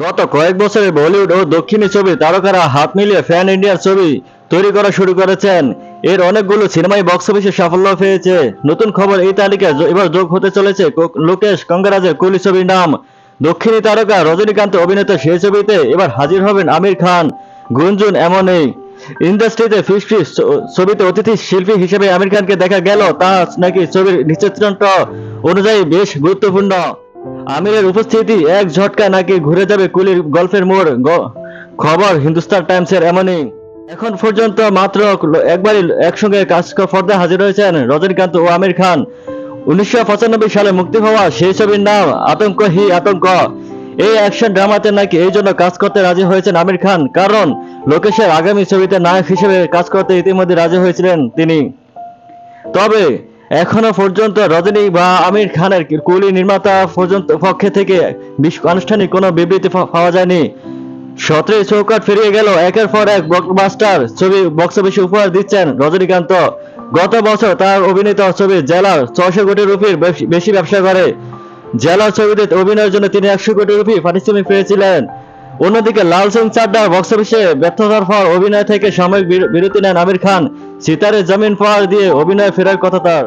গত কয়েক বছরে বলিউড ও দক্ষিণী ছবি তারকারা হাত মিলিয়ে প্যান ইন্ডিয়ার ছবি তৈরি করা শুরু করেছেন। এর অনেকগুলো সিনেমাই বক্স অফিসে সাফল্য পেয়েছে। নতুন খবর, এই তালিকায় এবার যোগ হতে চলেছে লোকেশ কঙ্গরাজের কুলি ছবির নাম। দক্ষিণী তারকা রজনীকান্ত অভিনীত সেই ছবিতে এবার হাজির হবেন আমির খান। গুঞ্জন এমনই, ইন্ডাস্ট্রিতে ফিস ফিস ছবিতে অতিথি শিল্পী হিসেবে আমির খানকে দেখা গেল, তা নাকি ছবির চিত্রনাট্য অনুযায়ী বেশ গুরুত্বপূর্ণ। আমিরের উপস্থিতি এক ঝটকায় নাকি ঘুরে যাবে কুলির গল্পের মোড়। খবর হিন্দুস্তান টাইমসের এমনই। এখন পর্যন্ত মাত্র একবারই একসঙ্গে কাজ পর্দায় হাজির হয়েছেন রজনীকান্ত ও আমির খান। 1995 সালে মুক্তি হওয়া সেই ছবির নাম আতঙ্ক হি আতঙ্ক। এই অ্যাকশন ড্রামাতে নাকি এই জন্য কাজ করতে রাজি হয়েছেন আমির খান, কারণ লোকেশের আগামী ছবিতে নায়ক হিসেবে কাজ করতে ইতিমধ্যে রাজি হয়েছিলেন তিনি। তবে এখনো পর্যন্ত রজনী বা আমির খানের কুলি নির্মাতা পর্যন্ত পক্ষে থেকে আনুষ্ঠানিক কোনো বিবৃতি পাওয়া যায়নি। সতেরোই চৌকাঠ ফিরিয়ে গেল, একের পর এক ব্লকবাস্টার ছবি বক্স অফিসে উপহার দিচ্ছেন রজনীকান্ত। গত বছর তার অভিনীত ছবি জেলার 600 কোটি রুপির বেশি ব্যবসা করে। জেলার ছবিতে অভিনয়ের জন্য তিনি 100 কোটি রুপি পারিশ্রমিক পেয়েছিলেন। অন্যদিকে লাল সিং চাড্ডার বক্স অফিসে ব্যর্থতার পর অভিনয় থেকে সাময়িক বিরতি নেন আমির খান। সিতারে জমিন পাহাড় দিয়ে অভিনয়ে ফেরার কথা তার।